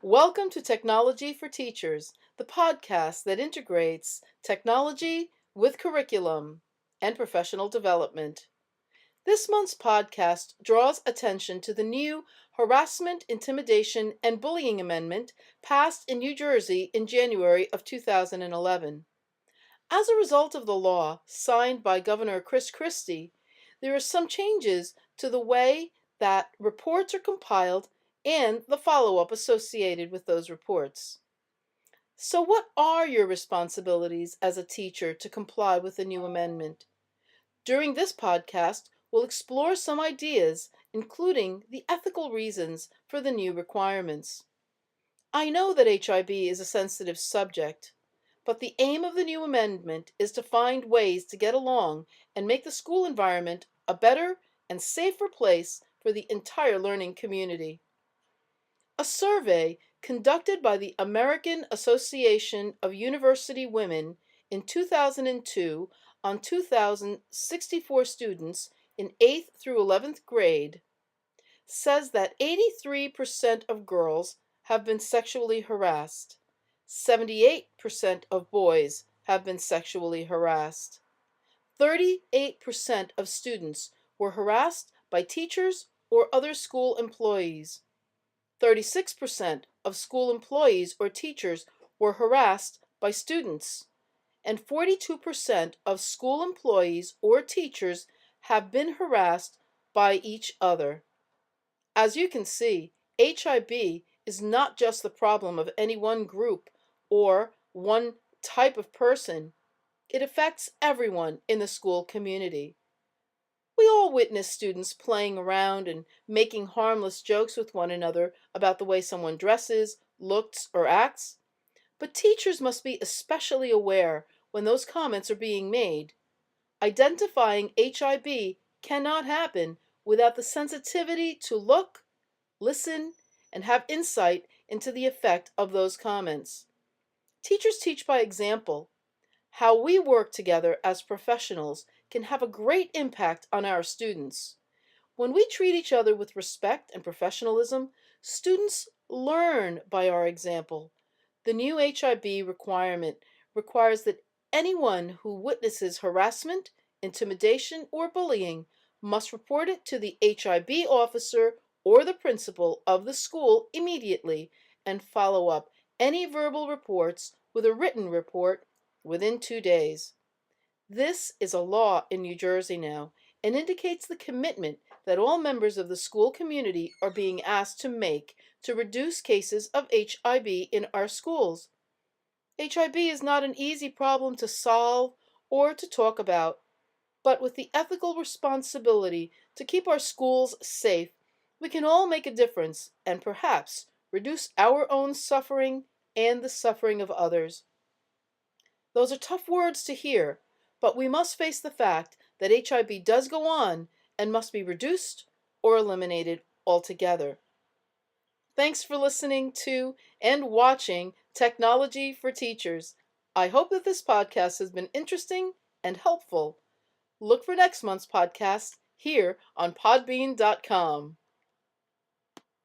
Welcome to Technology for Teachers, the podcast that integrates technology with curriculum and professional development. This month's podcast draws attention to the new Harassment, Intimidation, and Bullying Amendment passed in New Jersey in January of 2011. As a result of the law signed by Governor Chris Christie, there are some changes to the way that reports are compiled and the follow-up associated with those reports. So what are your responsibilities as a teacher to comply with the new amendment? During this podcast, we'll explore some ideas, including the ethical reasons for the new requirements. I know that HIB is a sensitive subject, but the aim of the new amendment is to find ways to get along and make the school environment a better and safer place for the entire learning community. A survey conducted by the American Association of University Women in 2002 on 2,064 students in 8th through 11th grade says that 83% of girls have been sexually harassed. 78% of boys have been sexually harassed. 38% of students were harassed by teachers or other school employees. 36% of school employees or teachers were harassed by students, and 42% of school employees or teachers have been harassed by each other. As you can see, HIB is not just the problem of any one group or one type of person. It affects everyone in the school community. We all witness students playing around and making harmless jokes with one another about the way someone dresses, looks, or acts. But teachers must be especially aware when those comments are being made. Identifying HIB cannot happen without the sensitivity to look, listen, and have insight into the effect of those comments. Teachers teach by example. How we work together as professionals can have a great impact on our students. When we treat each other with respect and professionalism, students learn by our example. The new HIB requirement requires that anyone who witnesses harassment, intimidation, or bullying must report it to the HIB officer or the principal of the school immediately and follow up any verbal reports with a written report within 2 days. This is a law in New Jersey now and indicates the commitment that all members of the school community are being asked to make to reduce cases of HIB in our schools. HIB is not an easy problem to solve or to talk about, but with the ethical responsibility to keep our schools safe, we can all make a difference and perhaps reduce our own suffering and the suffering of others. Those are tough words to hear, but we must face the fact that HIB does go on and must be reduced or eliminated altogether. Thanks for listening to and watching Technology for Teachers. I hope that this podcast has been interesting and helpful. Look for next month's podcast here on podbean.com.